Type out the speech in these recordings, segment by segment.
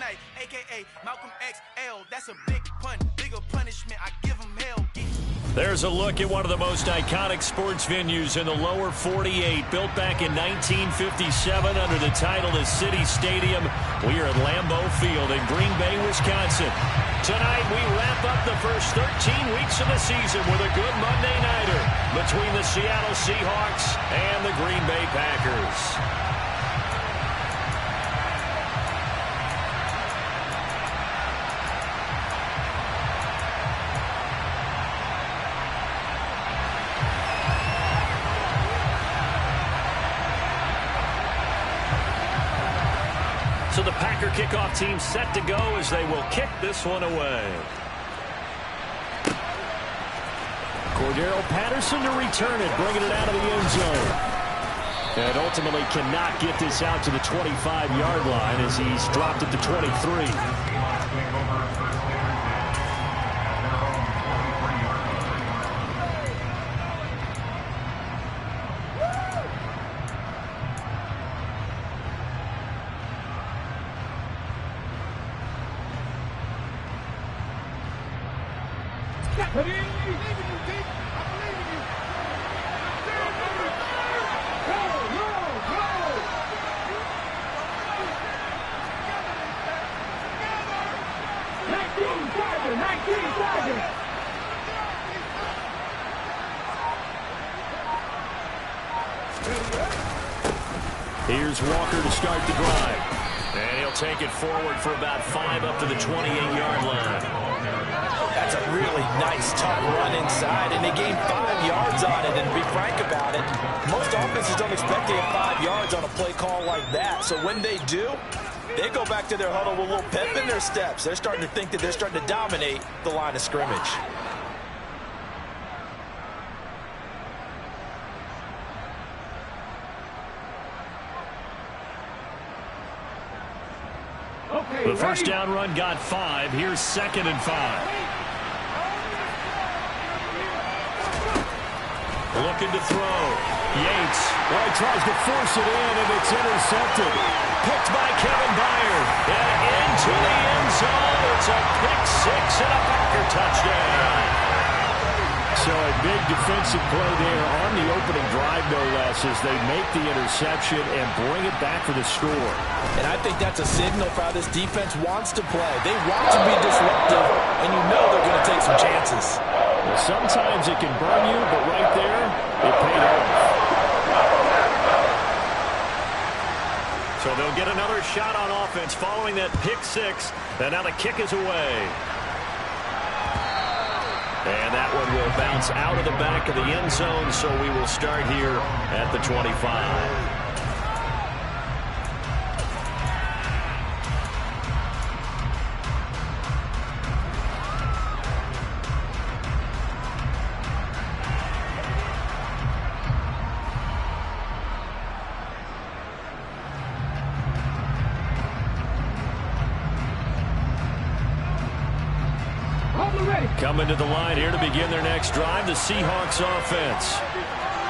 J, a.k.a. Malcolm XL. That's a big pun, bigger punishment. I give him hell. There's a look at one of the most iconic sports venues in the lower 48, built back in 1957 under the title of City Stadium. We are at Lambeau Field in Green Bay, Wisconsin. Tonight, we wrap up the first 13 weeks of the season with a good Monday nighter between the Seattle Seahawks and the Green Bay Packers. So the Packer kickoff team set to go as they will kick this one away. Cordero Patterson to return it, bringing it out of the end zone. And ultimately cannot get this out to the 25-yard line as he's dropped it to 23. Here's Walker to start the drive. And he'll take it forward for about 5 up to the 28-yard line. That's a really nice, tough run inside, and they gained 5 yards on it. And to be frank about it, most offenses don't expect to get 5 yards on a play call like that. So when they do, they go back to their huddle with a little pep in their steps. They're starting to think that they're starting to dominate the line of scrimmage. The first down run got 5. Here's 2nd and 5. Looking to throw. Yates. Well, he tries to force it in, and it's intercepted. Picked by Kevin Byard. And into the end zone. It's a pick 6 and a Packer touchdown. So a big defensive play there on the opening drive, no less, as they make the interception and bring it back for the score. And I think that's a signal for how this defense wants to play. They want to be disruptive, and you know they're going to take some chances. Well, sometimes it can burn you, but right there, it paid off. So they'll get another shot on offense following that pick 6, and now the kick is away. And that one will bounce out of the back of the end zone, so we will start here at the 25. Coming to the line here to begin their next drive, the Seahawks offense.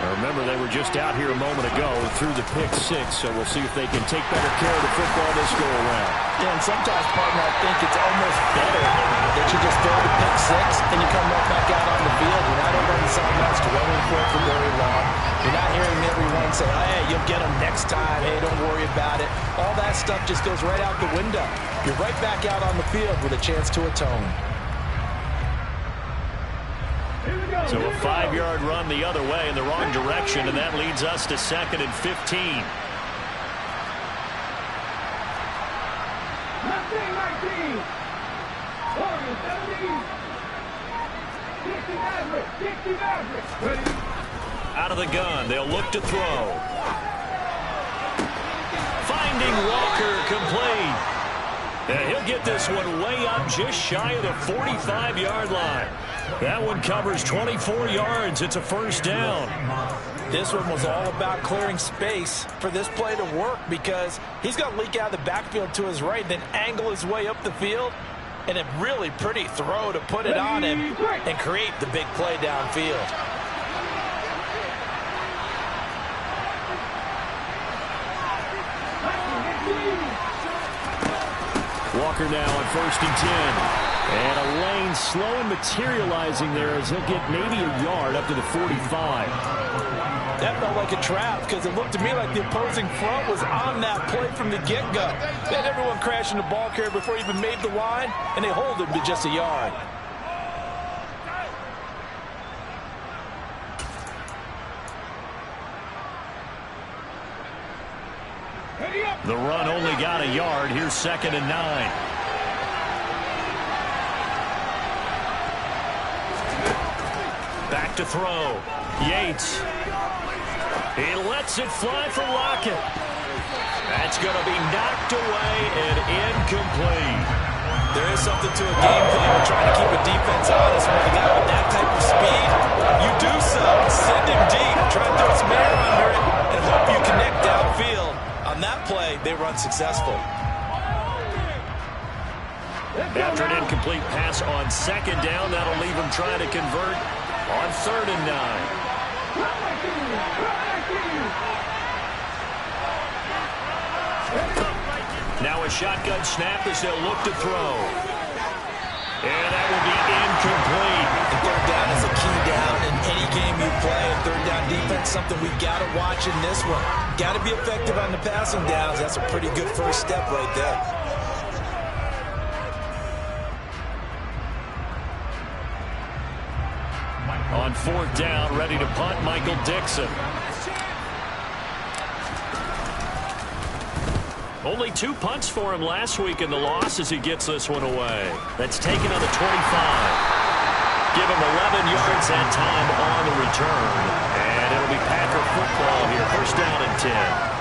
Now remember, they were just out here a moment ago and threw the pick 6, so we'll see if they can take better care of the football this go-around. Yeah, and sometimes, partner, I think it's almost better that you just throw the pick 6 and you come right back out on the field. You're not over on the sidelines dwelling for it for very long. You're not hearing everyone say, hey, you'll get them next time. Hey, don't worry about it. All that stuff just goes right out the window. You're right back out on the field with a chance to atone. So a 5-yard run the other way in the wrong direction, and that leads us to 2nd and 15. Out of the gun, they'll look to throw. Finding Walker, complete. And he'll get this one way up just shy of the 45-yard line. That one covers 24 yards. It's a first down. This one was all about clearing space for this play to work because he's going to leak out of the backfield to his right, then angle his way up the field, and a really pretty throw to put it on him and create the big play downfield. Walker now on 1st and 10. And a lane slow and materializing there as he'll get maybe a yard up to the 45. That felt like a trap because it looked to me like the opposing front was on that play from the get-go. They had everyone crashing the ball carrier before he even made the line, and they hold him to just a yard. The run only got a yard. Here's 2nd and 9. Back to throw. Yates. He lets it fly for Lockett. That's going to be knocked away and incomplete. There is something to a game plan of trying to keep a defense honest with a guy with that type of speed. You do so. Send him deep. Try to throw some air under it and hope you connect downfield. On that play, they run successful. After an incomplete pass on 2nd down, that'll leave him trying to convert on 3rd and 9. Now a shotgun snap as they'll look to throw. And that will be incomplete. And 3rd down is a key down in any game you play. And 3rd down defense, something we've got to watch in this one. Got to be effective on the passing downs. That's a pretty good first step right there. On 4th down, ready to punt, Michael Dixon. Only 2 punts for him last week in the loss as he gets this one away. That's taken on the 25. Give him 11 yards that time on the return. And it'll be Packer football here. 1st down and 10.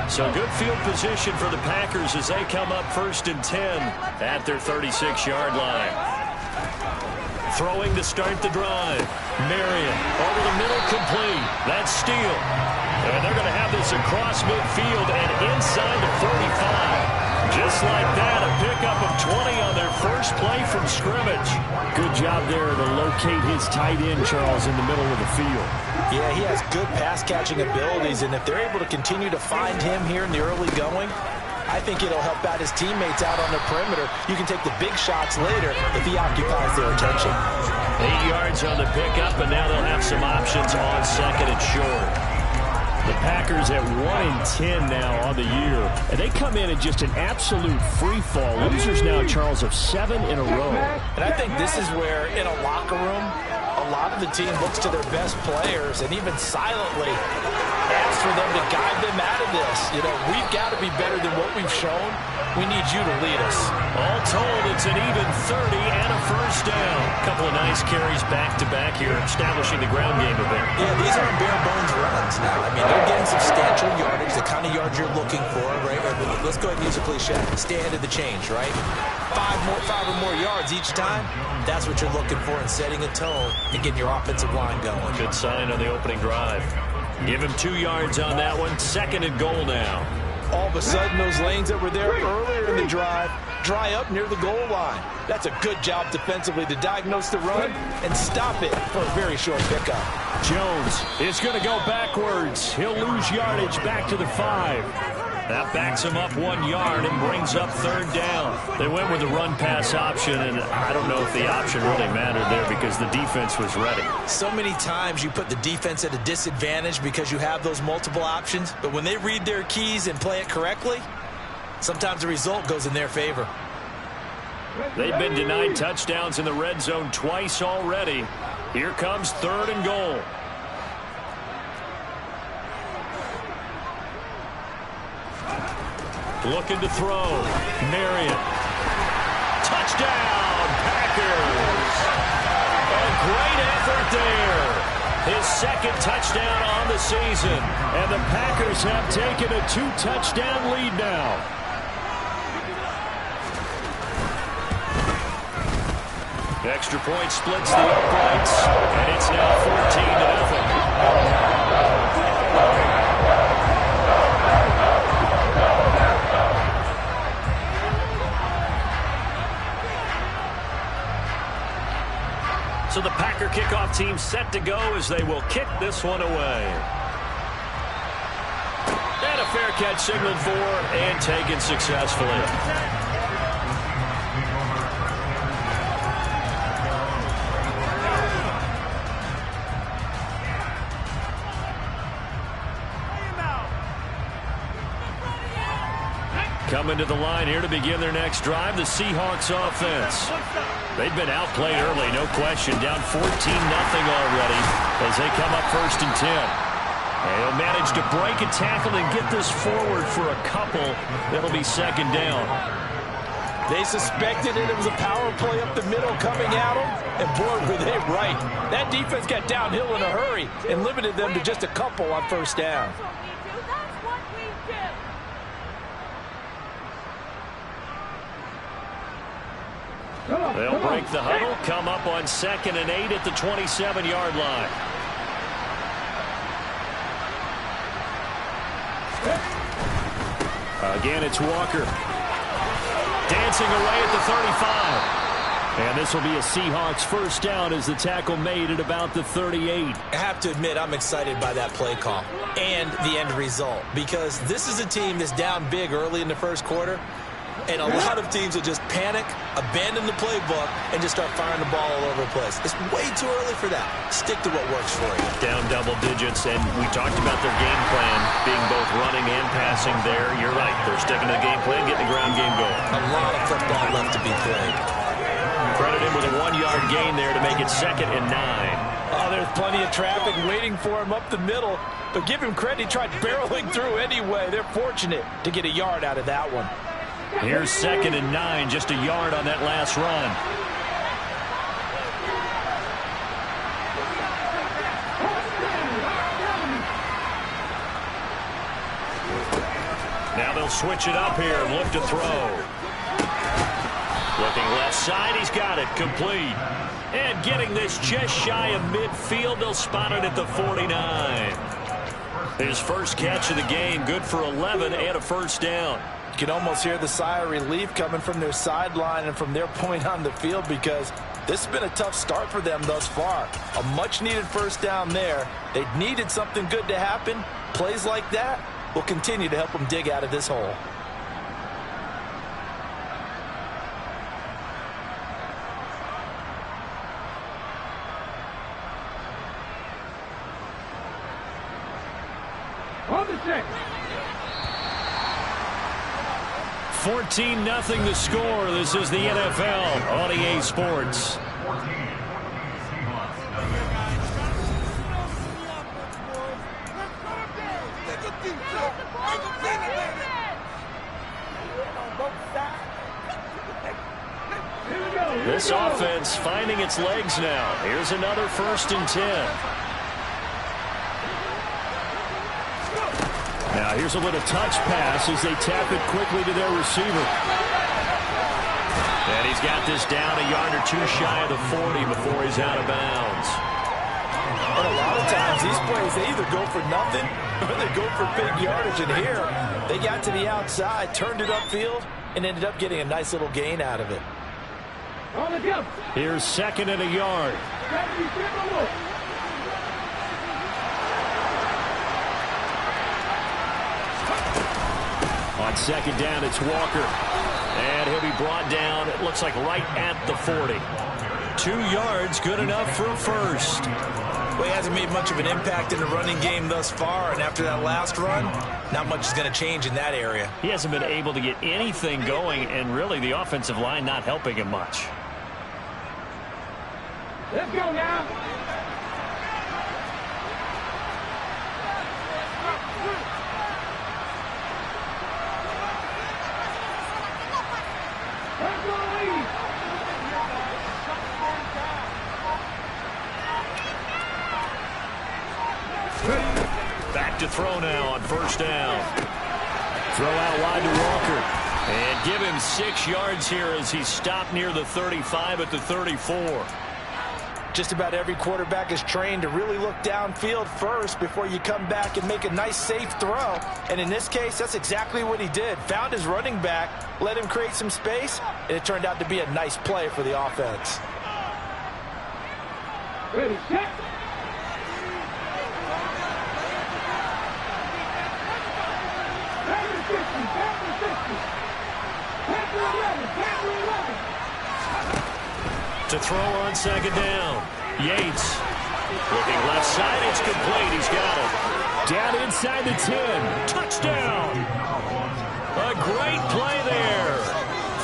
So good field position for the Packers as they come up 1st and 10 at their 36-yard line. Throwing to start the drive. Marion over the middle, complete. That's Steele. And they're going to have this across midfield and inside the 45. Just like that, a pickup of 20 on their first play from scrimmage. Good job there to locate his tight end, Charles, in the middle of the field. Yeah, he has good pass-catching abilities, and if they're able to continue to find him here in the early going, I think it'll help out his teammates out on the perimeter. You can take the big shots later if he occupies their attention. 8 yards on the pickup, and now they'll have some options on 2nd and short. The Packers at 1-10 now on the year, and they come in at just an absolute free fall. Losers now, Charles, of 7 in a row. And I think this is where, in a locker room, a lot of the team looks to their best players and even silently asks for them to guide them out of this. You know, we've got to be better than what we've shown. We need you to lead us. All told, it's an even 30 and a 1st down. Couple of nice carries back-to-back here, establishing the ground game a bit. Yeah, these aren't bare-bones runs now. I mean, they're getting substantial yardage, the kind of yards you're looking for, right? Let's go ahead and use a cliche. Stay ahead of the change, right? 5 or more yards each time. That's what you're looking for in setting a tone and getting your offensive line going. Good sign on the opening drive. Give him 2 yards on that one. 2nd and goal now. All of a sudden, those lanes that were there earlier in the drive dry up near the goal line. That's a good job defensively to diagnose the run and stop it for a very short pickup. Jones is going to go backwards. He'll lose yardage back to the 5. That backs him up 1 yard and brings up 3rd down. They went with the run-pass option, and I don't know if the option really mattered there because the defense was ready. So many times you put the defense at a disadvantage because you have those multiple options, but when they read their keys and play it correctly, sometimes the result goes in their favor. They've been denied touchdowns in the red zone twice already. Here comes 3rd and goal. Looking to throw. Marion. Touchdown, Packers. A great effort there. His 2nd touchdown on the season. And the Packers have taken a 2-touchdown lead now. Extra point splits the uprights. And it's now 14-0. Both teams set to go as they will kick this one away. And a fair catch signaled for and taken successfully. Coming to the line here to begin their next drive, the Seahawks offense. They've been outplayed early, no question. Down 14-0 already as they come up 1st and 10. And they'll manage to break a tackle and get this forward for a couple. It'll be 2nd down. They suspected it was a power play up the middle coming at them, and boy, were they right. That defense got downhill in a hurry and limited them to just a couple on 1st down. They'll break the huddle, come up on 2nd and 8 at the 27-yard line. Again, it's Walker. Dancing away at the 35. And this will be a Seahawks 1st down as the tackle made at about the 38. I have to admit, I'm excited by that play call and the end result, because this is a team that's down big early in the 1st quarter. And a lot of teams will just panic, abandon the playbook, and just start firing the ball all over the place. It's way too early for that. Stick to what works for you. Down double digits, and we talked about their game plan being both running and passing there. You're right. They're sticking to the game plan, getting the ground game going. A lot of football left to be played. Credit him with a 1-yard gain there to make it 2nd and 9. Oh, there's plenty of traffic waiting for him up the middle. But give him credit. He tried barreling through anyway. They're fortunate to get a yard out of that one. Here's 2nd and 9, just a yard on that last run. Now they'll switch it up here and look to throw. Looking left side, he's got it, complete. And getting this just shy of midfield, they'll spot it at the 49. His first catch of the game, good for 11 and a 1st down. You can almost hear the sigh of relief coming from their sideline and from their point on the field, because this has been a tough start for them thus far. A much-needed 1st down there. They needed something good to happen. Plays like that will continue to help them dig out of this hole. On the 6. 14-0 the score. This is the NFL on EA Sports. This offense finding its legs now. Here's another 1st and 10. Now here's a little touch pass as they tap it quickly to their receiver. And he's got this down a yard or 2 shy of the 40 before he's out of bounds. And a lot of times these plays, they either go for nothing or they go for big yardage. And here, they got to the outside, turned it upfield, and ended up getting a nice little gain out of it. Here's 2nd and a yard. On 2nd down, it's Walker. And he'll be brought down, it looks like right at the 40. 2 yards, good enough for a 1st. Well, he hasn't made much of an impact in the running game thus far, and after that last run, not much is going to change in that area. He hasn't been able to get anything going, and really the offensive line not helping him much. Let's go now. Back to throw now on 1st down. Throw out wide to Walker. And give him 6 yards here as he's stopped near the 35 at the 34. Just about every quarterback is trained to really look downfield first before you come back and make a nice, safe throw. And in this case, that's exactly what he did. Found his running back, let him create some space, and it turned out to be a nice play for the offense. Ready, set. To throw on second down. Yates looking left side. It's complete. He's got it. Down inside the 10. Touchdown. A great play there.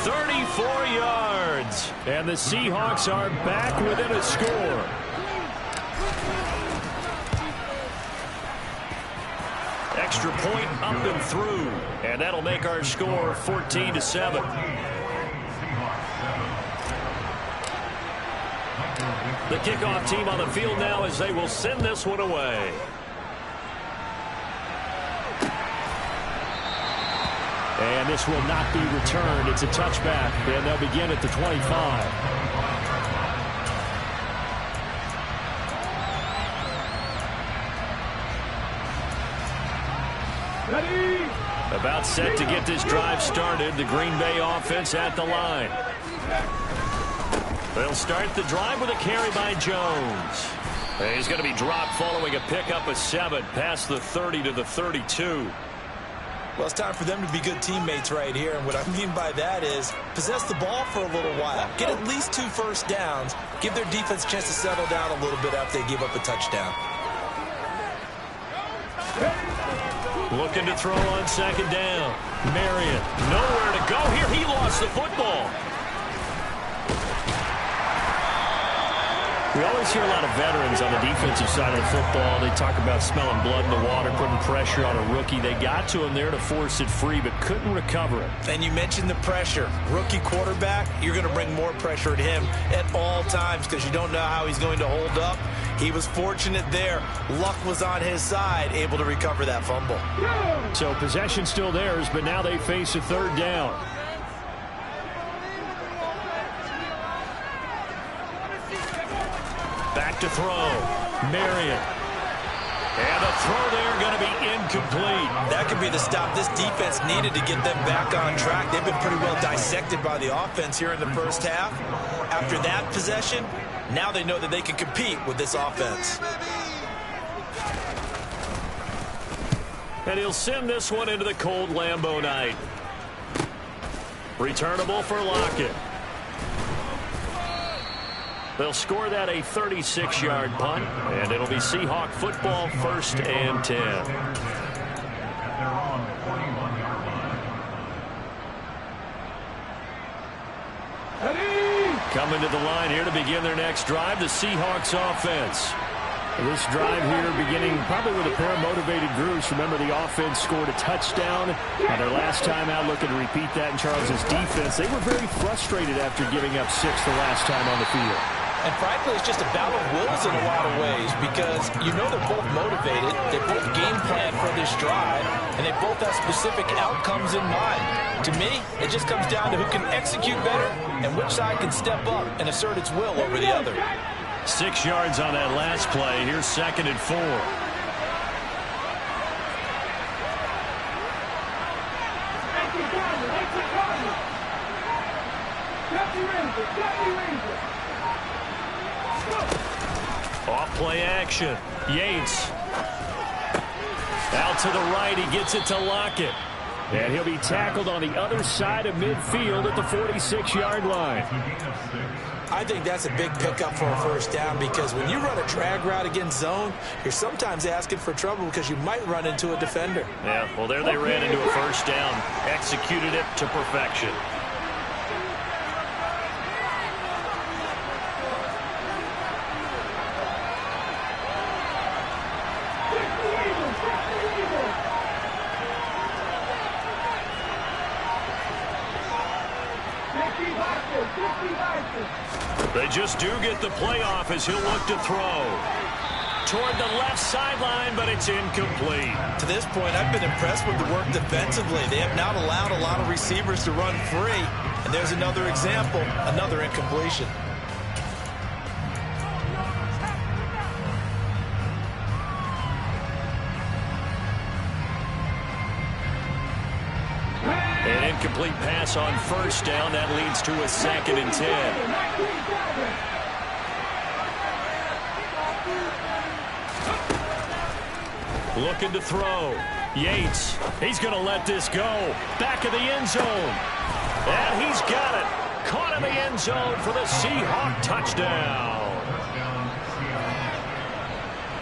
34 yards. And the Seahawks are back within a score. Extra point up and through. And that'll make our score 14-7. The kickoff team on the field now as they will send this one away. And this will not be returned. It's a touchback, and they'll begin at the 25. Ready. About set to get this drive started. The Green Bay offense at the line. They'll start the drive with a carry by Jones. And he's going to be dropped following a pickup of 7 past the 30 to the 32. Well, it's time for them to be good teammates right here. And what I mean by that is possess the ball for a little while. Get at least 2 first downs. Give their defense a chance to settle down a little bit after they give up a touchdown. Looking to throw on second down. Marion, nowhere to go here. He lost the football. We always hear a lot of veterans on the defensive side of the football. They talk about smelling blood in the water, putting pressure on a rookie. They got to him there to force it free, but couldn't recover it. And you mentioned the pressure. Rookie quarterback, you're going to bring more pressure at him at all times because you don't know how he's going to hold up. He was fortunate there. Luck was on his side, able to recover that fumble. So possession still theirs, but now they face a third down. Back to throw. Marion. And the throw there going to be incomplete. That could be the stop this defense needed to get them back on track. They've been pretty well dissected by the offense here in the first half. After that possession, now they know that they can compete with this offense. And he'll send this one into the cold Lambeau night. Returnable for Lockett. They'll score that a 36-yard punt, and it'll be Seahawk football, 1st and 10. Coming to the line here to begin their next drive, the Seahawks offense. This drive here beginning probably with a pair of motivated groups. Remember, the offense scored a touchdown on their last time out, looking to repeat that in Charles's defense. They were very frustrated after giving up 6 the last time on the field. And frankly, it's just a battle of wills in a lot of ways because you know they're both motivated, they both game plan for this drive, and they both have specific outcomes in mind. To me, it just comes down to who can execute better and which side can step up and assert its will over the other. 6 yards on that last play. Here's 2nd and 4. Off play action. Yates. Out to the right. He gets it to Lockett. And he'll be tackled on the other side of midfield at the 46-yard line. I think that's a big pickup for a first down because when you run a drag route against zone, you're sometimes asking for trouble because you might run into a defender. Yeah, well, there they ran into a first down. Executed it to perfection. They just do get the playoff as he'll look to throw. Toward the left sideline, but it's incomplete. To this point, I've been impressed with the work defensively. They have not allowed a lot of receivers to run free. And there's another example, another incompletion. An incomplete pass on first down. That leads to a 2nd and 10. Looking to throw. Yates, he's going to let this go. Back of the end zone. And he's got it. Caught in the end zone for the Seahawk touchdown.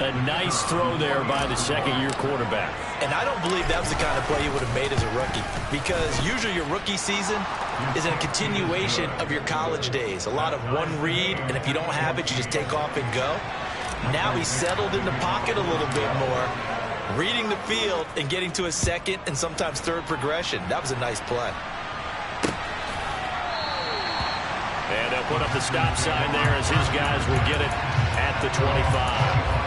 A nice throw there by the second-year quarterback. And I don't believe that was the kind of play he would have made as a rookie, because usually your rookie season is a continuation of your college days. A lot of one read, and if you don't have it, you just take off and go. Now he's settled in the pocket a little bit more, reading the field and getting to a second and sometimes third progression. That was a nice play. And they'll put up the stop sign there as his guys will get it at the 25.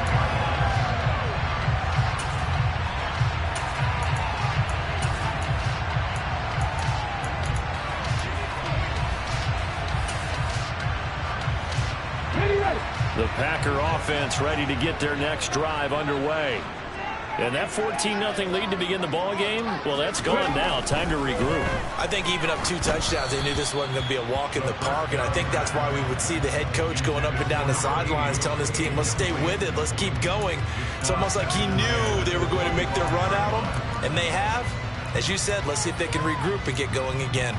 The Packer offense ready to get their next drive underway. And that 14-0 lead to begin the ball game, well, that's gone now. Time to regroup. I think even up 2 touchdowns, they knew this wasn't going to be a walk in the park, and I think that's why we would see the head coach going up and down the sidelines telling his team, let's stay with it, let's keep going. It's almost like he knew they were going to make their run at him, and they have. As you said, let's see if they can regroup and get going again.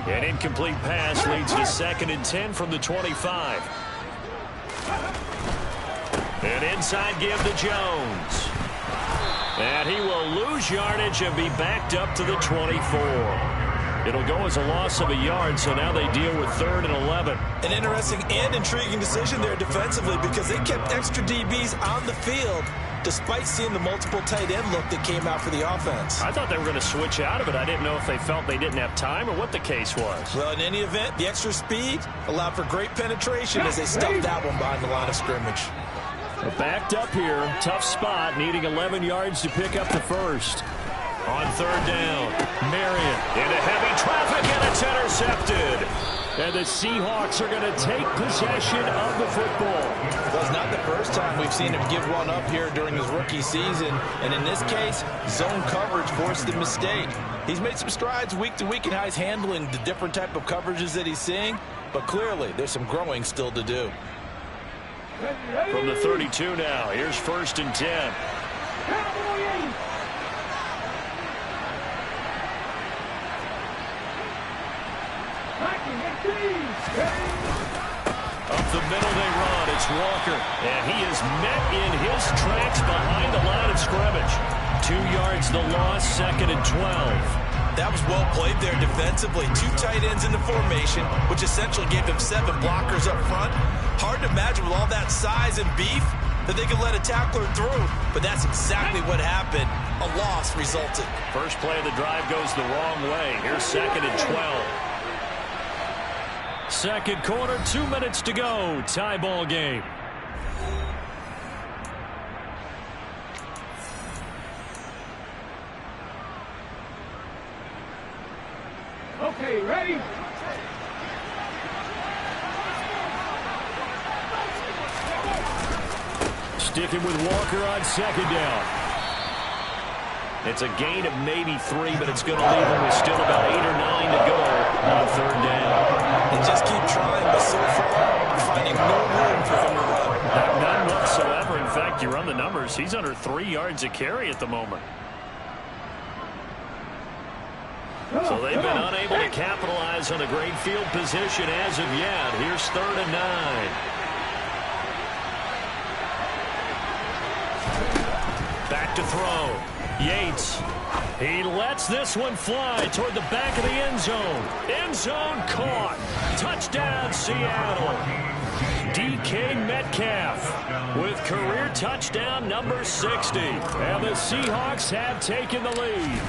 An incomplete pass leads to 2nd and 10 from the 25. An inside give to Jones. And he will lose yardage and be backed up to the 24. It'll go as a loss of a yard, so now they deal with 3rd and 11. An interesting and intriguing decision there defensively, because they kept extra DBs on the field despite seeing the multiple tight end look that came out for the offense. I thought they were going to switch out of it. I didn't know if they felt they didn't have time or what the case was. Well, in any event, the extra speed allowed for great penetration as they stuffed that one behind the line of scrimmage. Backed up here, tough spot, needing 11 yards to pick up the first. On 3rd down, Marion into heavy traffic, and it's intercepted. And the Seahawks are going to take possession of the football. Well, it's not the first time we've seen him give one up here during his rookie season. And in this case, zone coverage forced the mistake. He's made some strides week to week in how he's handling the different type of coverages that he's seeing. But clearly, there's some growing still to do. From the 32 now, here's 1st and 10. Up the middle they run. It's Walker. And he is met in his tracks behind the line of scrimmage. 2 yards the loss, 2nd and 12. That was well played there defensively. 2 tight ends in the formation, which essentially gave them 7 blockers up front. Hard to imagine with all that size and beef that they could let a tackler through. But that's exactly what happened. A loss resulted. First play of the drive goes the wrong way. Here's 2nd and 12. Second quarter, 2 minutes to go. Tie ball game. Okay, ready? Sticking with Walker on 2nd down. It's a gain of maybe 3, but it's going to leave him with still about 8 or 9 to go on 3rd down. And just keep trying, but so far, finding no room for him to run. None whatsoever. In fact, you run the numbers. He's under 3 yards a carry at the moment. So they've been unable to capitalize on a great field position as of yet. Here's 3rd and 9. Back to throw. Yates. He lets this one fly toward the back of the end zone. End zone caught. Touchdown, Seattle. DK Metcalf with career touchdown number 60. And the Seahawks have taken the lead.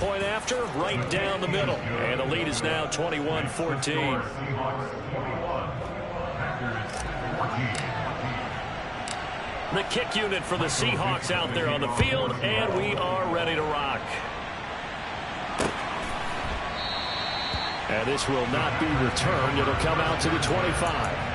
Point after, right down the middle. And the lead is now 21-14. The kick unit for the Seahawks out there on the field, and we are ready to rock. And this will not be returned. It'll come out to the 25.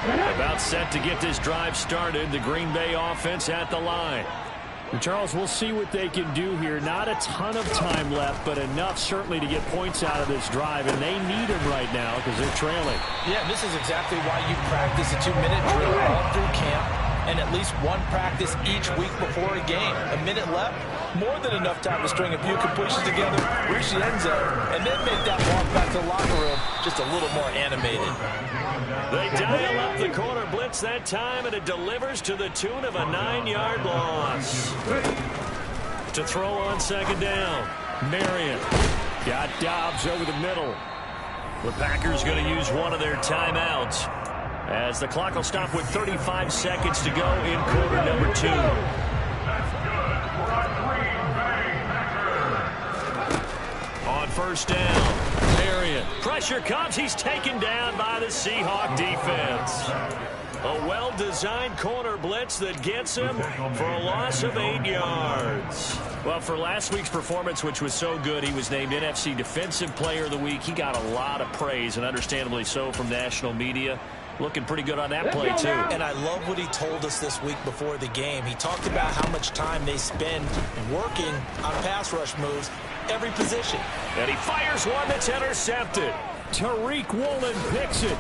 About set to get this drive started. The Green Bay offense at the line. And Charles, we'll see what they can do here. Not a ton of time left, but enough certainly to get points out of this drive, and they need them right now because they're trailing. Yeah, this is exactly why you practice a 2-minute drill all through camp and at least one practice each week before a game. A minute left, more than enough time to string a few completions together, reach the end zone, and then make that walk back to the locker room just a little more animated. They dial up the corner blitz that time, and it delivers to the tune of a 9-yard loss. To throw on second down, Marion got Dobbs over the middle. The Packers going to use one of their timeouts as the clock will stop with 35 seconds to go in quarter number 2. On first down, Marion. Pressure comes. He's taken down by the Seahawk defense. A well-designed corner blitz that gets him for a loss of 8 yards. Well, for last week's performance, which was so good, he was named NFC Defensive Player of the Week. He got a lot of praise, and understandably so, from national media. Looking pretty good on that play, too. And I love what he told us this week before the game. He talked about how much time they spend working on pass rush moves, every position. And he fires one that's intercepted. Tariq Woolen picks it.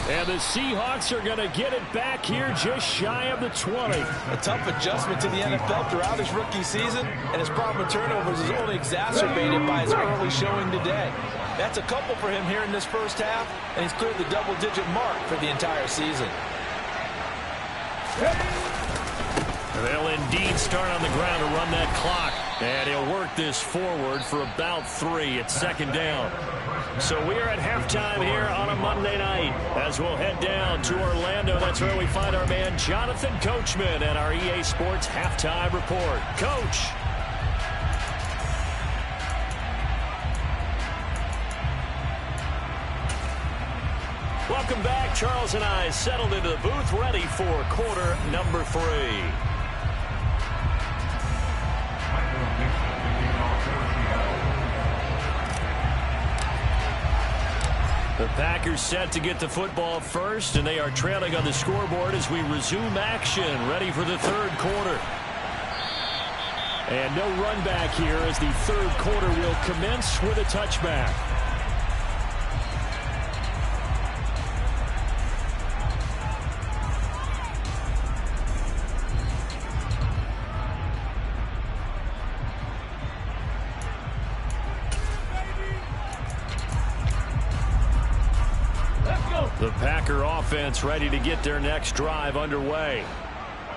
And the Seahawks are going to get it back here just shy of the 20. A tough adjustment to the NFL throughout his rookie season, and his problem with turnovers is only exacerbated by his early showing today. That's a couple for him here in this first half, and he's cleared the double-digit mark for the entire season. They'll indeed start on the ground to run that clock. And he'll work this forward for about 3 at second down. So we are at halftime here on a Monday night as we'll head down to Orlando. That's where we find our man Jonathan Coachman and our EA Sports Halftime Report. Coach. Welcome back. Charles and I settled into the booth, ready for quarter number 3. The Packers set to get the football first, and they are trailing on the scoreboard as we resume action, ready for the third quarter. And no run back here as the third quarter will commence with a touchback. The Packer offense ready to get their next drive underway.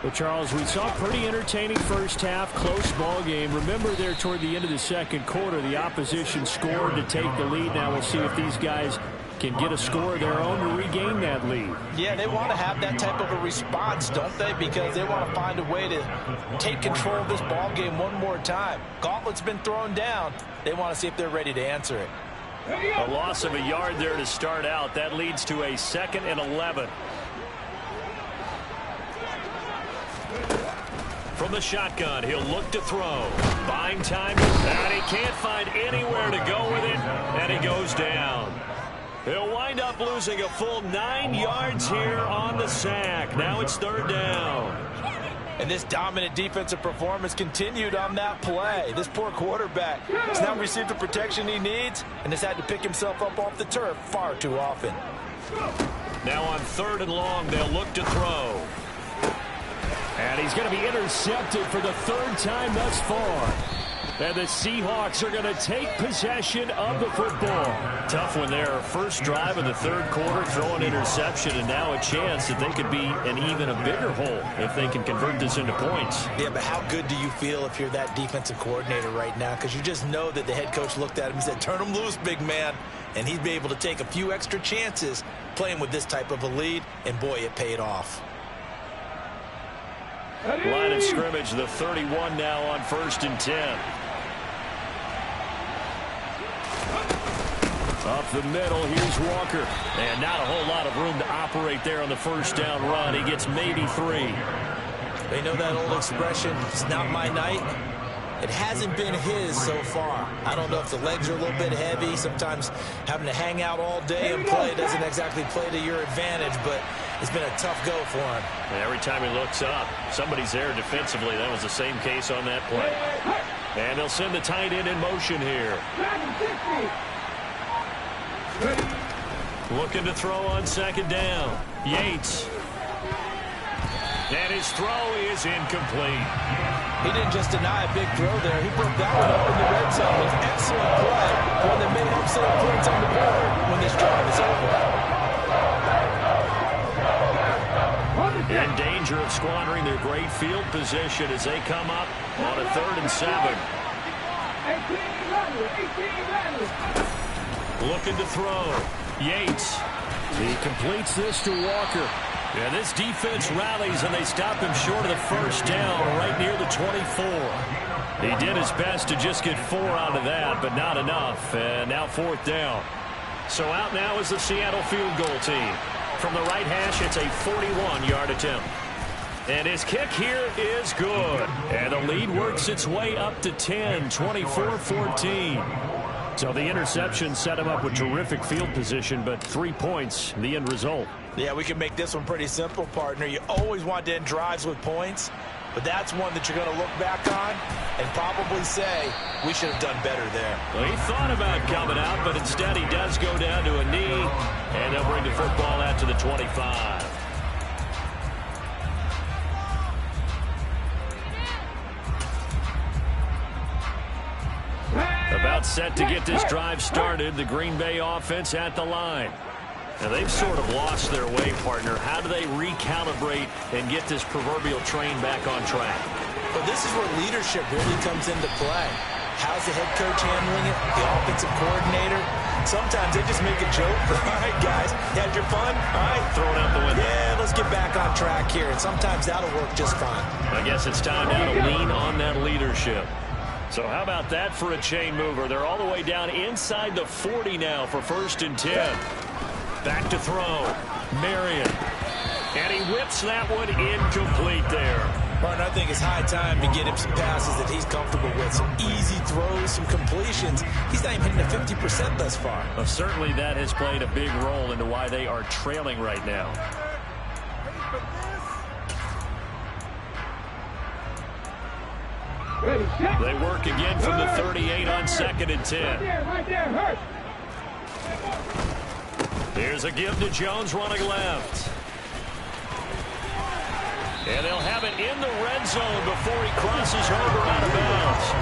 Well, Charles, we saw a pretty entertaining first half, close ball game. Remember there toward the end of the second quarter, the opposition scored to take the lead. Now we'll see if these guys can get a score of their own to regain that lead. Yeah, they want to have that type of a response, don't they? Because they want to find a way to take control of this ball game one more time. Gauntlet's been thrown down. They want to see if they're ready to answer it. A loss of a yard there to start out. That leads to a 2nd and 11. From the shotgun, he'll look to throw. Buying time, and he can't find anywhere to go with it, and he goes down. He'll wind up losing a full 9 yards here on the sack. Now it's third down. And this dominant defensive performance continued on that play. This poor quarterback has now received the protection he needs and has had to pick himself up off the turf far too often. Now on 3rd and long, they'll look to throw. And he's going to be intercepted for the 3rd time thus far. And the Seahawks are going to take possession of the football. Tough one there. First drive of the 3rd quarter, throw an interception, and now a chance that they could be in even a bigger hole if they can convert this into points. Yeah, but how good do you feel if you're that defensive coordinator right now? Because you just know that the head coach looked at him and said, turn him loose, big man. And he'd be able to take a few extra chances playing with this type of a lead, and boy, it paid off. Line of scrimmage, the 31 now on 1st and 10. Up the middle, here's Walker. And not a whole lot of room to operate there on the first down run. He gets maybe 3. They know that old expression, it's not my night. It hasn't been his so far. I don't know if the legs are a little bit heavy. Sometimes having to hang out all day and play doesn't exactly play to your advantage, but it's been a tough go for him. And every time he looks up, somebody's there defensively. That was the same case on that play. And they'll send the tight end in motion here. Looking to throw on second down. Yates. And his throw is incomplete. He didn't just deny a big throw there. He broke that one up in the red zone with excellent play. One that may help set up points on the board when this drive is over. In danger of squandering their great field position as they come up on a 3rd and 7. Looking to throw. Yates. He completes this to Walker. Yeah, this defense rallies, and they stop him short of the first down right near the 24. He did his best to just get 4 out of that, but not enough. And now 4th down. So out now is the Seattle field goal team. From the right hash, it's a 41-yard attempt. And his kick here is good. And the lead works its way up to 10, 24-14. So the interception set him up with terrific field position, but 3 points, the end result. Yeah, we can make this one pretty simple, partner. You always want to end drives with points, but that's one that you're going to look back on and probably say, we should have done better there. Well, he thought about coming out, but instead he does go down to a knee, and they'll bring the football out to the 25. About set to get this drive started, the Green Bay offense at the line. Now, they've sort of lost their way, partner. How do they recalibrate and get this proverbial train back on track? But this is where leadership really comes into play. How's the head coach handling it? The offensive coordinator? Sometimes they just make a joke. All right, guys, you had your fun? All right. Throw it out the window. Yeah, let's get back on track here. And sometimes that'll work just fine. I guess it's time now to lean on that leadership. So how about that for a chain mover? They're all the way down inside the 40 now for 1st and 10. Back to throw. Marion. And he whips that one incomplete there. Martin, I think it's high time to get him some passes that he's comfortable with. Some easy throws, some completions. He's not even hitting the 50% thus far. Well, certainly that has played a big role into why they are trailing right now. They work again from the 38 on 2nd and 10. Here's a give to Jones running left. And they'll have it in the red zone before he crosses over out of bounds.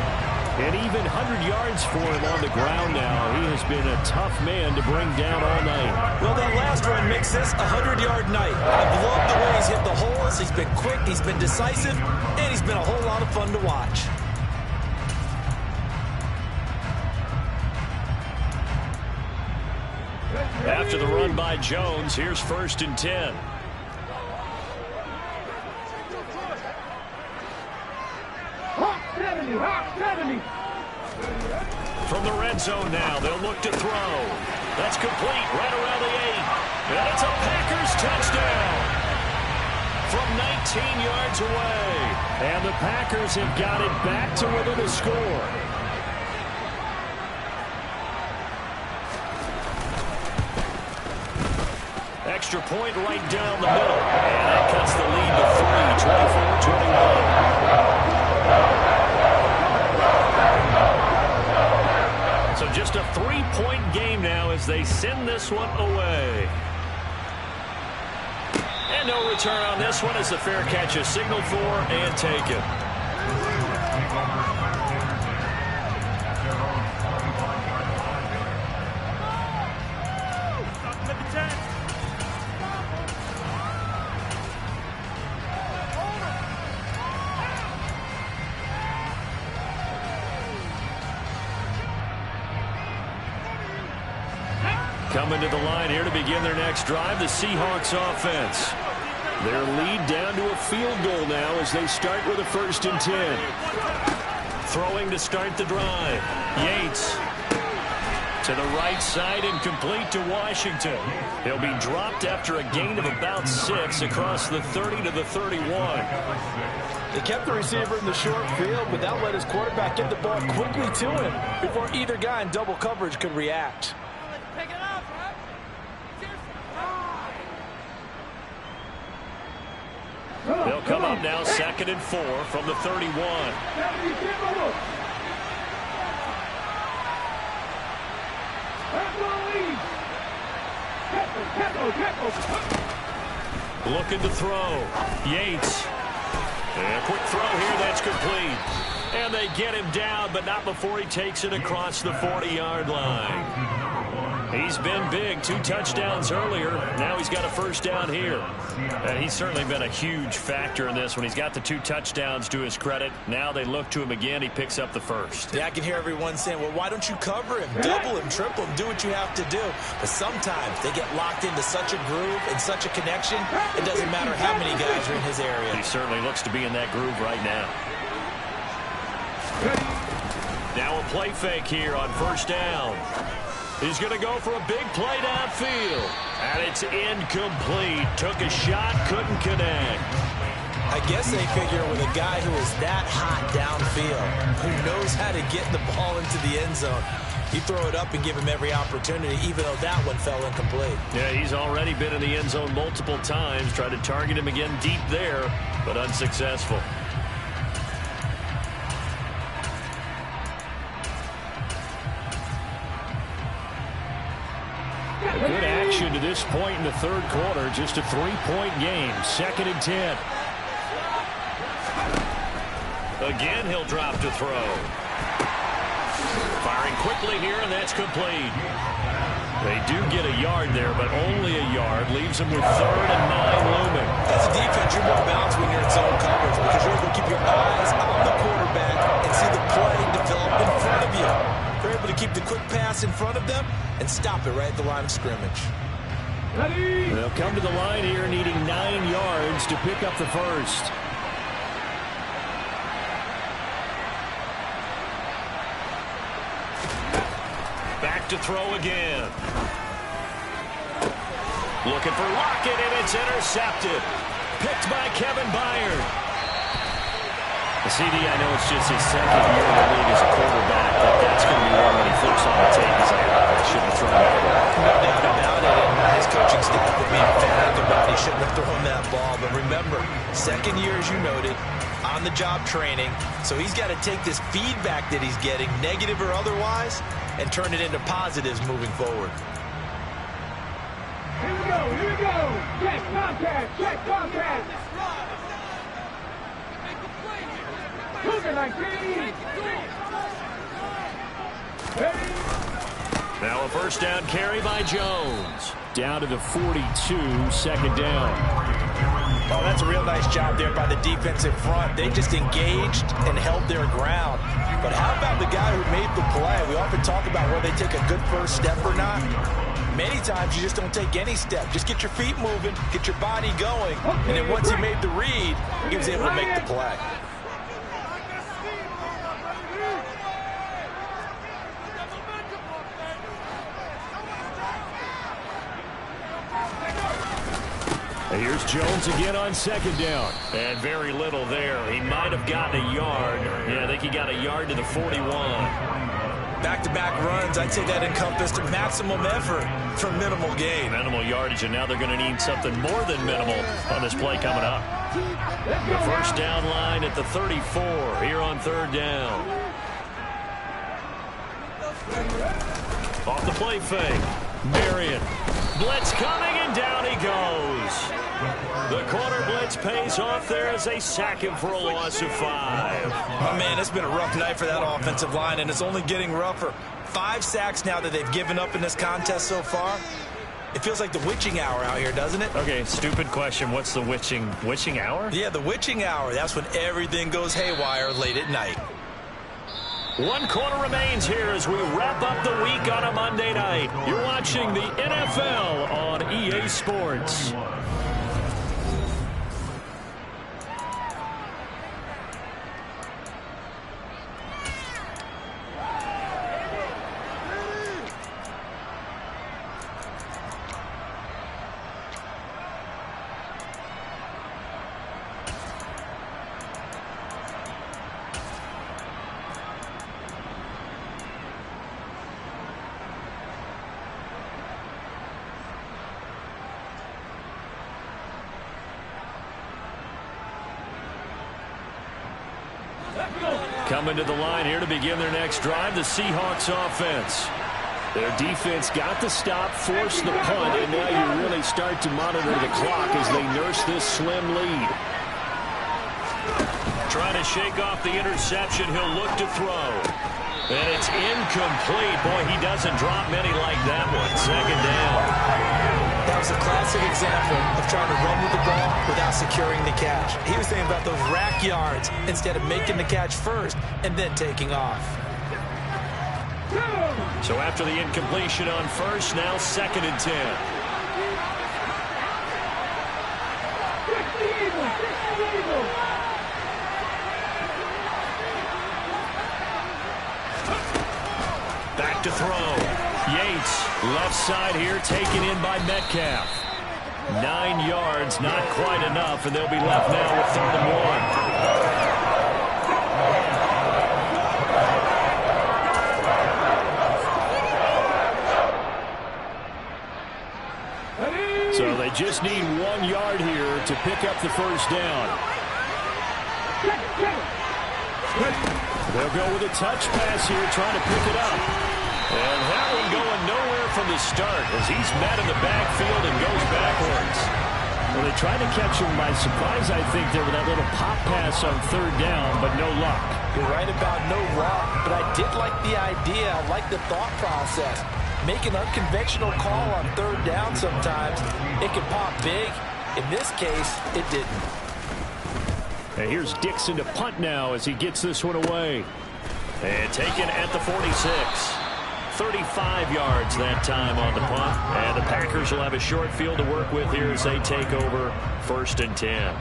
And even 100 yards for him on the ground now. He has been a tough man to bring down all night. Well, that last run makes this a 100-yard night. I've loved the way he's hit the holes. He's been quick, he's been decisive, and he's been a whole lot of fun to watch. After the run by Jones, here's 1st and 10. From the red zone now, they'll look to throw. That's complete right around the 8. And it's a Packers touchdown from 19 yards away. And the Packers have got it back to within a score. Extra point right down the middle. And that cuts the lead to 3, 24-21. So just a 3-point game now as they send this one away. And no return on this one as the fair catch is signaled for and taken. Coming to the line here to begin their next drive, the Seahawks offense. Their lead down to a field goal now as they start with a 1st and 10. Throwing to start the drive. Yates to the right side and complete to Washington. He'll be dropped after a gain of about 6 across the 30 to the 31. They kept the receiver in the short field, but that let his quarterback get the ball quickly to him before either guy in double coverage could react. They'll come up now 2nd and 4 from the 31. Looking to throw. Yates. And a quick throw here. That's complete. And they get him down, but not before he takes it across the 40-yard line. He's been big. 2 touchdowns earlier. Now he's got a first down here. And he's certainly been a huge factor in this when he's got the 2 touchdowns to his credit. Now they look to him again. He picks up the first. Yeah, I can hear everyone saying, well, why don't you cover him? Double him, triple him, do what you have to do. But sometimes they get locked into such a groove and such a connection, it doesn't matter how many guys are in his area. He certainly looks to be in that groove right now. Now a play fake here on first down. He's going to go for a big play downfield. And it's incomplete. Took a shot, couldn't connect. I guess they figure with a guy who is that hot downfield, who knows how to get the ball into the end zone, you throw it up and give him every opportunity, even though that one fell incomplete. Yeah, he's already been in the end zone multiple times. Tried to target him again deep there, but unsuccessful. Good action to this point in the third quarter. Just a 3-point game. 2nd and 10. Again, he'll drop to throw. Firing quickly here, and that's complete. They do get a yard there, but only a yard. Leaves them with 3rd and 9 looming. As a defense, you're more balanced when you're in zone coverage because you're able to keep your eyes on the quarterback and see the play develop in front of you. They're able to keep the quick pass in front of them and stop it right at the line of scrimmage. They'll come to the line here needing 9 yards to pick up the first. Back to throw again. Looking for Lockett, and it's intercepted. Picked by Kevin Byard. CD, I know it's just his 2nd year in the league as a quarterback, but that's going to be one when he flips on the tape. He's like, I shouldn't have thrown that ball. No doubt about it. And his coaching staff will be emphatic about he shouldn't have thrown that ball. But remember, 2nd year, as you noted, on-the-job training. So he's got to take this feedback that he's getting, negative or otherwise, and turn it into positives moving forward. Here we go, here we go. Check contact, check contact. Now a first down carry by Jones. Down to the 42, 2nd down. Oh, that's a real nice job there by the defensive front. They just engaged and held their ground. But how about the guy who made the play? We often talk about whether they take a good first step or not. Many times you just don't take any step. Just get your feet moving, get your body going, and then once he made the read, he was able to make the play. Here's Jones again on 2nd down. And very little there. He might have gotten a yard. Yeah, I think he got a yard to the 41. Back-to-back runs, I'd say that encompassed maximum effort for minimal gain. Minimal yardage, and now they're going to need something more than minimal on this play coming up. The first down line at the 34 here on 3rd down. Off the play fake. Marion. Blitz coming, and down he goes. The corner blitz pays off there as they sack him for a loss of 5. Oh, man, it's been a rough night for that offensive line, and it's only getting rougher. 5 sacks now that they've given up in this contest so far. It feels like the witching hour out here, doesn't it? Okay, stupid question. What's the witching hour? Yeah, the witching hour. That's when everything goes haywire late at night. 1 quarter remains here as we wrap up the week on a Monday night. You're watching the NFL on EA Sports. Coming to the line here to begin their next drive, the Seahawks offense. Their defense got the stop, forced the punt, and now you really start to monitor the clock as they nurse this slim lead. Trying to shake off the interception. He'll look to throw. And it's incomplete. Boy, he doesn't drop many like that one. Second down. That was a classic example of trying to run with the ball without securing the catch. He was thinking about those rack yards instead of making the catch first and then taking off. So after the incompletion on first, now 2nd and 10. Back to throw. Yates, left side here, taken in by Metcalf. 9 yards, not quite enough, and they'll be left now with 3rd and 1. So they just need 1 yard here to pick up the first down. They'll go with a touch pass here, trying to pick it up. And that one going nowhere from the start as he's met in the backfield and goes backwards. Well, they tried to catch him by surprise, I think, there with that little pop pass on 3rd down, but no luck. You're right about no luck, but I did like the idea. I like the thought process. Make an unconventional call on 3rd down sometimes. It can pop big. In this case, it didn't. And here's Dixon to punt now as he gets this one away. And taken at the 46. 35 yards that time on the punt. And the Packers will have a short field to work with here as they take over 1st and 10.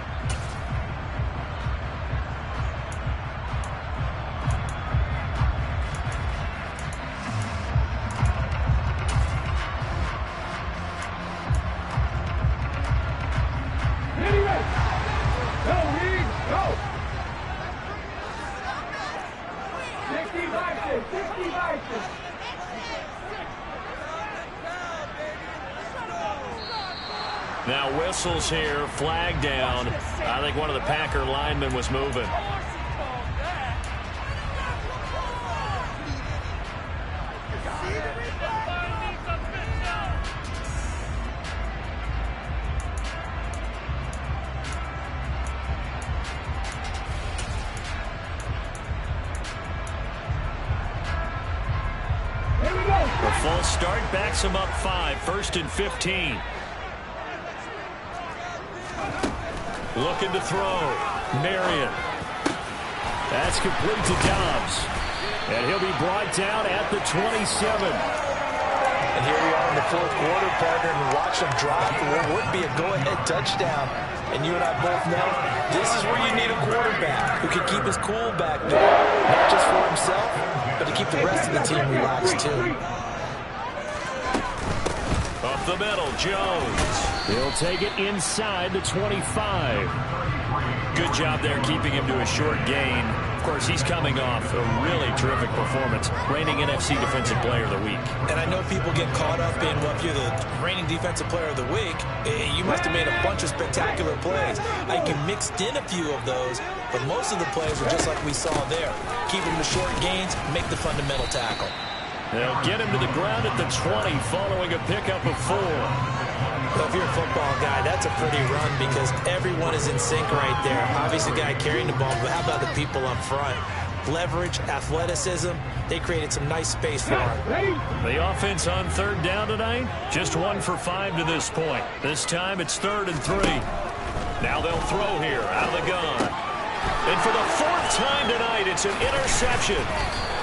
Now whistles here, flag down. I think one of the Packer linemen was moving. The full start backs him up 5, 1st and 15. Looking to throw. Marion. That's complete to Dobbs. And he'll be brought down at the 27. And here we are in the 4th quarter, partner, and watch them drop for what would be a go-ahead touchdown. And you and I both know this is where you need a quarterback who can keep his cool back there. Not just for himself, but to keep the rest of the team relaxed, too. Up the middle, Jones. He'll take it inside the 25. Good job there keeping him to a short gain. Of course, he's coming off a really terrific performance, reigning NFC Defensive Player of the Week. And I know people get caught up in, well, if you're the reigning Defensive Player of the Week, you must have made a bunch of spectacular plays. I can mixed in a few of those, but most of the plays are just like we saw there. Keep him to short gains, make the fundamental tackle. They'll get him to the ground at the 20 following a pickup of 4. Well, if you're a football guy, that's a pretty run because everyone is in sync right there. Obviously, the guy carrying the ball, but how about the people up front? Leverage, athleticism, they created some nice space for him. The offense on 3rd down tonight, just 1 for 5 to this point. This time it's 3rd and 3. Now they'll throw here out of the gun. And for the 4th time tonight, it's an interception.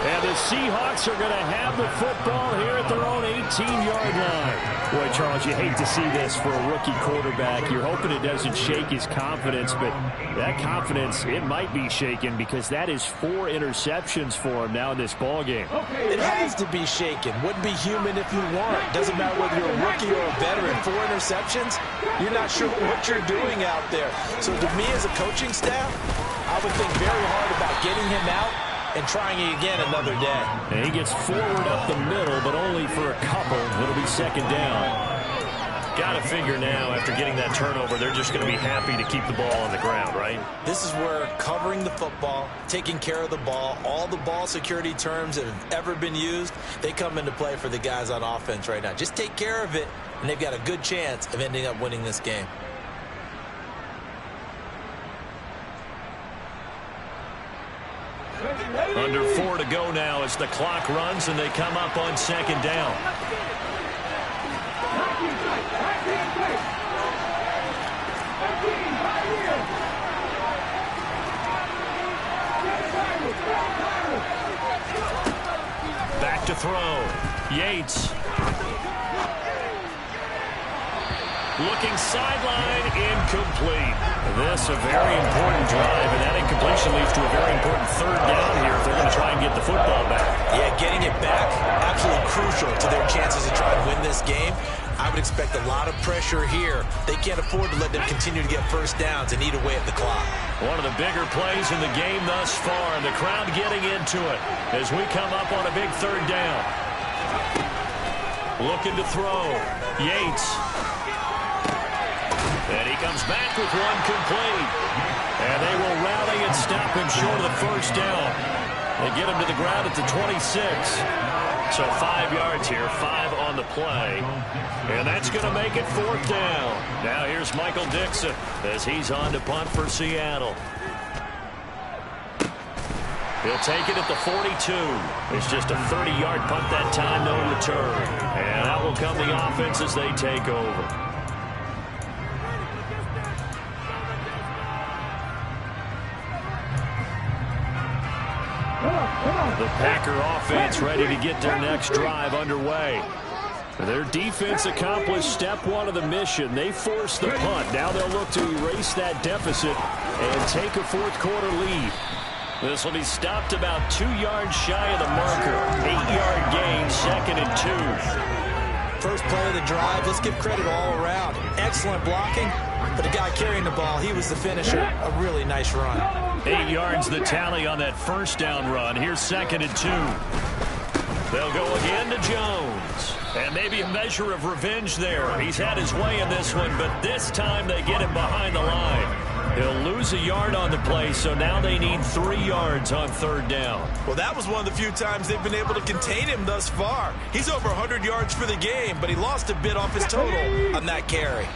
And the Seahawks are going to have the football here at their own 18-yard line. Boy, Charles, you hate to see this for a rookie quarterback. You're hoping it doesn't shake his confidence, but that confidence, it might be shaken because that is 4 interceptions for him now in this ballgame. It has to be shaken. Wouldn't be human if you weren't. Doesn't matter whether you're a rookie or a veteran. 4 interceptions, you're not sure what you're doing out there. So to me as a coaching staff, I would think very hard about getting him out and trying it again another day. And he gets forward up the middle, but only for a couple. It'll be 2nd down. Got to figure now, after getting that turnover, they're just going to be happy to keep the ball on the ground, right? This is where covering the football, taking care of the ball, all the ball security terms that have ever been used, they come into play for the guys on offense right now. Just take care of it, and they've got a good chance of ending up winning this game. Under 4 to go now as the clock runs, and they come up on second down. Back to throw. Yates. Looking sideline, incomplete. This a very important drive, and that incompletion leads to a very important third down here if they're going to try and get the football back. Yeah, getting it back, absolutely crucial to their chances to try and win this game. I would expect a lot of pressure here. They can't afford to let them continue to get first downs and eat away at the clock. One of the bigger plays in the game thus far, and the crowd getting into it as we come up on a big third down. Looking to throw. Yates. And he comes back with one complete. And they will rally and stop him short of the first down. They get him to the ground at the 26. So 5 yards here, 5 on the play. And that's going to make it fourth down. Now here's Michael Dixon as he's on to punt for Seattle. He'll take it at the 42. It's just a 30-yard punt that time, no return. And out will come the offense as they take over. The Packer offense ready to get their next drive underway. Their defense accomplished step one of the mission. They forced the punt. Now they'll look to erase that deficit and take a fourth quarter lead. This will be stopped about 2 yards shy of the marker. 8-yard gain, 2nd and 2. First play of the drive, let's give credit all around. Excellent blocking, but the guy carrying the ball, he was the finisher. A really nice run. 8 yards the tally on that first down run. Here's 2nd and 2. They'll go again to Jones. And maybe a measure of revenge there. He's had his way in this one, but this time they get him behind the line. He'll lose a yard on the play, so now they need 3 yards on third down. Well, that was one of the few times they've been able to contain him thus far. He's over 100 yards for the game, but he lost a bit off his total on that carry.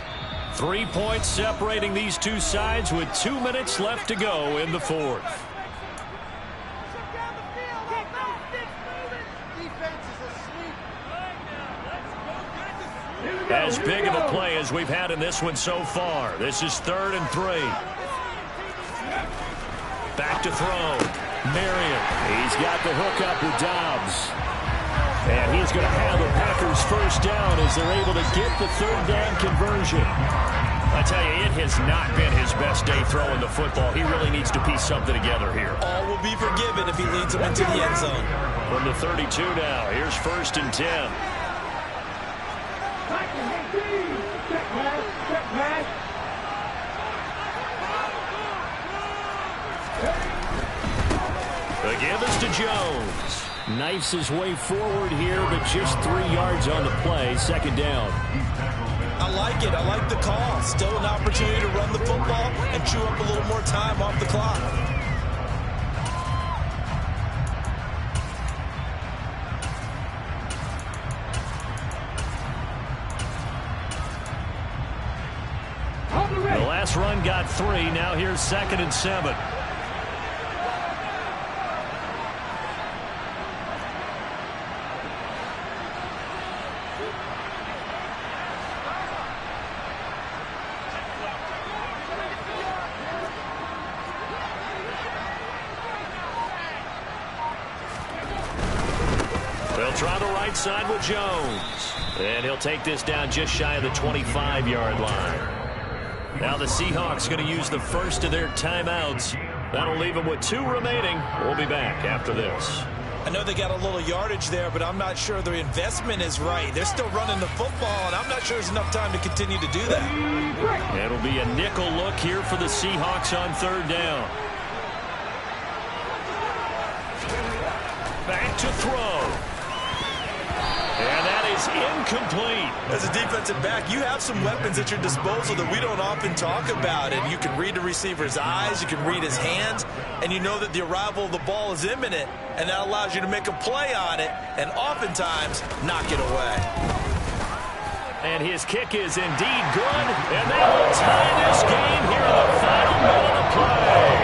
3 points separating these two sides with 2 minutes left to go in the fourth. As big of a play as we've had in this one so far. This is 3rd and 3. Back to throw. Marion. He's got the hook up with Dobbs. And he's going to have the Packers first down as they're able to get the third down conversion. I tell you, it has not been his best day throwing the football. He really needs to piece something together here. All will be forgiven if he leads them into the end zone. From the 32 now, here's 1st and 10. The give is to Jones. Knifes his way forward here, but just 3 yards on the play. 2nd down. I like it. I like the call. Still an opportunity to run the football and chew up a little more time off the clock. The last run got 3. Now here's 2nd and 7. They'll try the right side with Jones. And he'll take this down just shy of the 25-yard line. Now the Seahawks going to use the first of their timeouts. That'll leave them with 2 remaining. We'll be back after this. I know they got a little yardage there, but I'm not sure their investment is right. They're still running the football, and I'm not sure there's enough time to continue to do that. It'll be a nickel look here for the Seahawks on third down. Back to throw. And that is incomplete. As a defensive back, you have some weapons at your disposal that we don't often talk about. And you can read the receiver's eyes, you can read his hands, and you know that the arrival of the ball is imminent, and that allows you to make a play on it and oftentimes knock it away. And his kick is indeed good, and that will tie this game here in the final minute of play.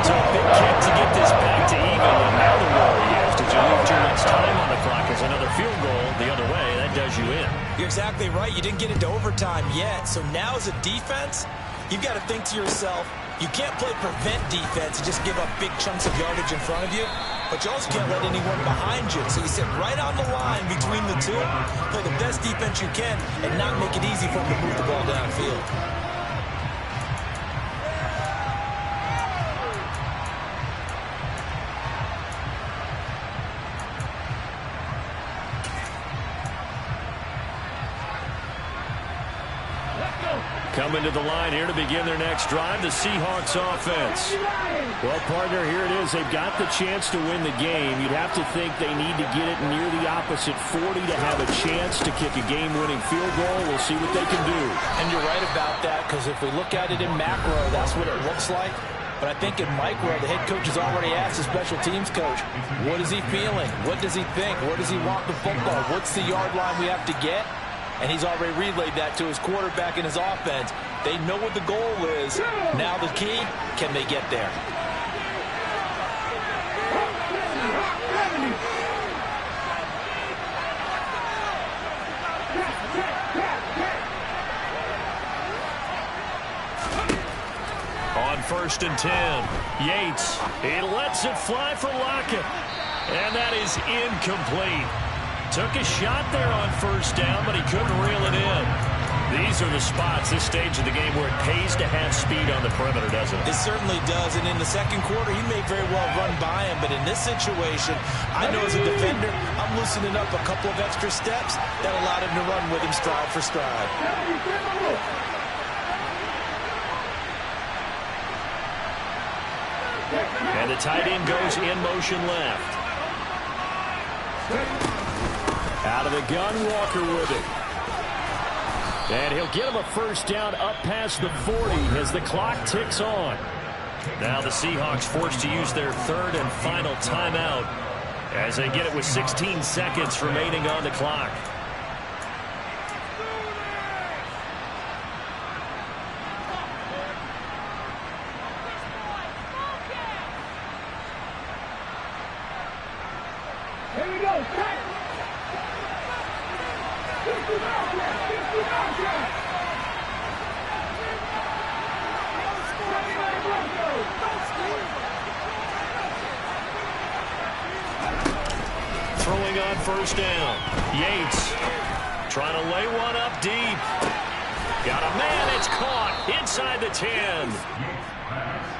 So a big kick to get this back to even, and now the worry is, did you leave too much time on the clock? As another field goal the other way, that does you in. You're exactly right. You didn't get into overtime yet. So now as a defense, you've got to think to yourself, you can't play prevent defense and just give up big chunks of yardage in front of you. But you also can't let anyone behind you. So you sit right on the line between the two, play the best defense you can, and not make it easy for them to move the ball downfield. Coming to the line here to begin their next drive, the Seahawks offense. Well, partner, here it is. They've got the chance to win the game. You'd have to think they need to get it near the opposite 40 to have a chance to kick a game-winning field goal. We'll see what they can do. And you're right about that, because if we look at it in macro, that's what it looks like. But I think in micro, the head coach has already asked the special teams coach, what is he feeling? What does he think? Where does he want the football? What's the yard line we have to get? And he's already relayed that to his quarterback and his offense. They know what the goal is. Now the key, can they get there? On 1st and 10, Yates, he lets it fly for Lockett. And that is incomplete. Took a shot there on 1st down, but he couldn't reel it in. These are the spots, this stage of the game, where it pays to have speed on the perimeter, doesn't it? It certainly does, and in the second quarter, he may very well run by him, but in this situation, I know as a defender, I'm loosening up a couple of extra steps that allowed him to run with him stride for stride. And the tight end goes in motion left. Out of the gun, Walker with it. And he'll get him a 1st down up past the 40 as the clock ticks on. Now the Seahawks forced to use their 3rd and final timeout as they get it with 16 seconds remaining on the clock. Here we go, cut! Throwing on 1st down. Yates trying to lay one up deep. Got a man, it's caught inside the 10.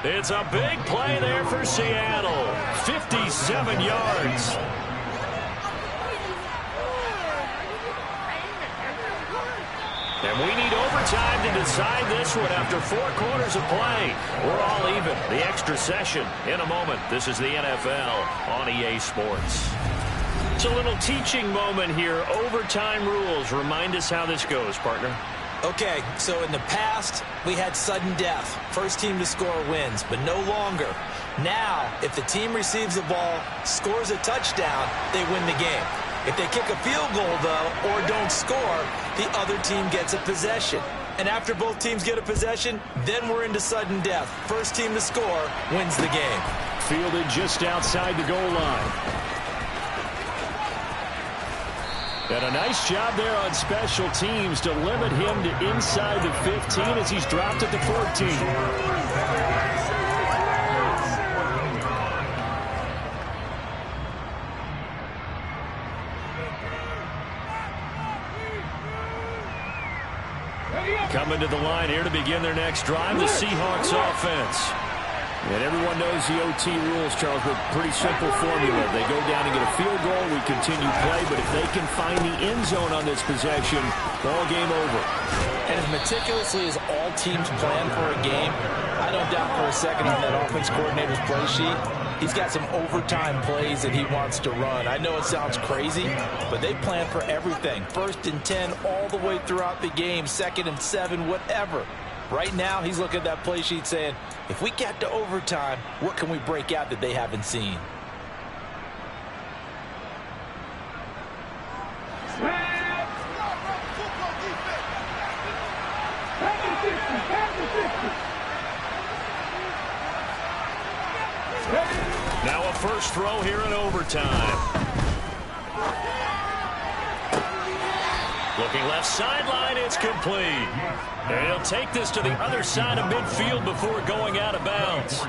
It's a big play there for Seattle. 57 yards. And we need overtime to decide this one after 4 quarters of play. We're all even. The extra session in a moment. This is the NFL on EA Sports. It's a little teaching moment here. Overtime rules. Remind us how this goes, partner. Okay, so in the past, we had sudden death. First team to score wins, but no longer. Now, if the team receives the ball, scores a touchdown, they win the game. If they kick a field goal, though, or don't score, the other team gets a possession. And after both teams get a possession, then we're into sudden death. First team to score wins the game. Fielded just outside the goal line. And a nice job there on special teams to limit him to inside the 15 as he's dropped at the 14. Coming to the line here to begin their next drive, the Seahawks offense. And everyone knows the OT rules, Charles, but pretty simple formula. They go down and get a field goal, we continue play, but if they can find the end zone on this possession, ball game over. And as meticulously as all teams plan for a game, I don't doubt for a second on that offense coordinator's play sheet, he's got some overtime plays that he wants to run. I know it sounds crazy, but they plan for everything. 1st and 10 all the way throughout the game, 2nd and 7, whatever. Right now, he's looking at that play sheet saying, if we get to overtime, what can we break out that they haven't seen? Now a first throw here in overtime. Looking left sideline, it's complete. And he'll take this to the other side of midfield before going out of bounds.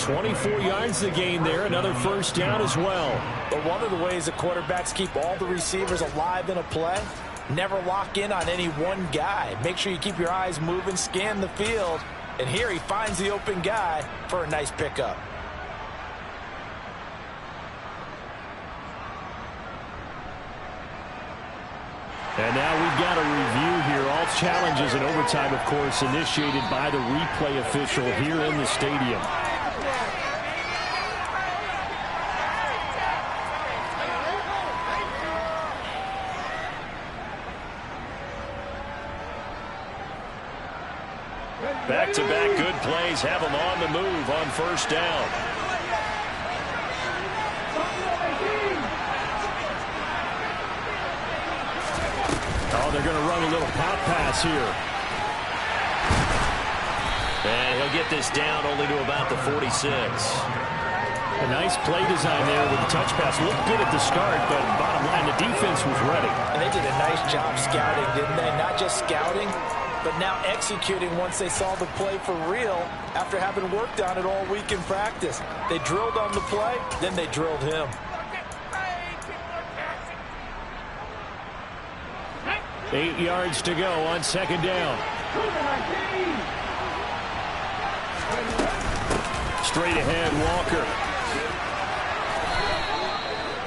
24 yards the gain there, another first down as well. But one of the ways that quarterbacks keep all the receivers alive in a play, never lock in on any one guy. Make sure you keep your eyes moving, scan the field. And here he finds the open guy for a nice pickup. And now we've got a review here. All challenges in overtime, of course, initiated by the replay official here in the stadium. Back-to-back good plays have them on the move on first down. Oh, they're going to run a little pop pass here. And he'll get this down only to about the 46. A nice play design there with the touch pass. Looked good at the start, but bottom line, the defense was ready. And they did a nice job scouting, didn't they? Not just scouting, but now executing once they saw the play for real after having worked on it all week in practice. They drilled on the play, then they drilled him. 8 yards to go on second down. Straight ahead, Walker.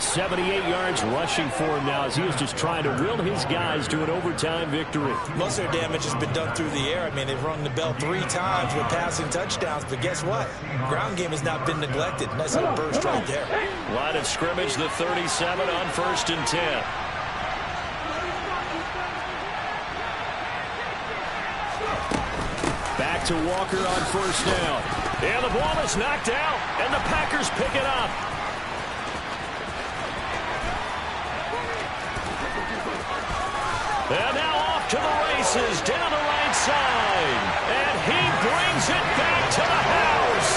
78 yards rushing for him now as he is just trying to will his guys to an overtime victory. Most of their damage has been done through the air. I mean, they've rung the bell 3 times with passing touchdowns, but guess what? Ground game has not been neglected. Nice little burst right there. Line of scrimmage, the 37 on 1st and 10. Back to Walker on first down. And the ball is knocked out, and the Packers pick it up. And now off to the races, down the right side. And he brings it back to the house.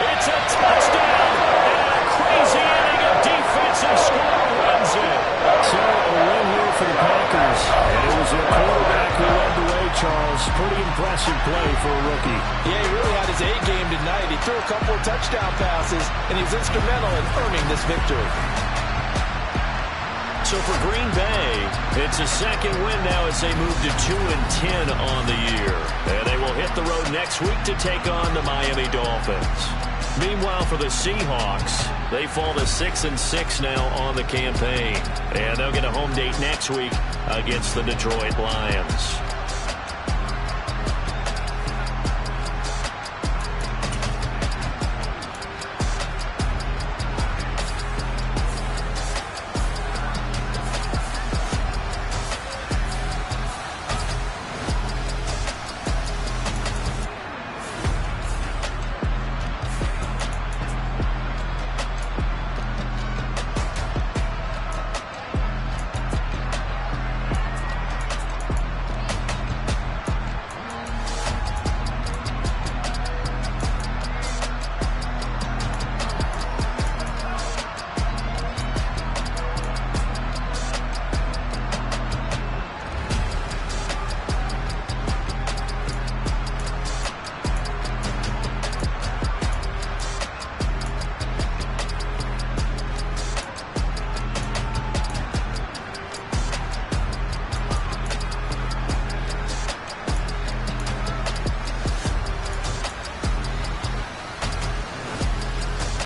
It's a touchdown, and a crazy inning of defensive score wins it. So a win here for the Packers. And it was their quarterback who led the way, Charles. Pretty impressive play for a rookie. Yeah, he really had his A game tonight. He threw a couple of touchdown passes, and he was instrumental in earning this victory. So for Green Bay, it's a second win now as they move to 2-10 on the year. And they will hit the road next week to take on the Miami Dolphins. Meanwhile, for the Seahawks, they fall to 6-6 now on the campaign. And they'll get a home date next week against the Detroit Lions.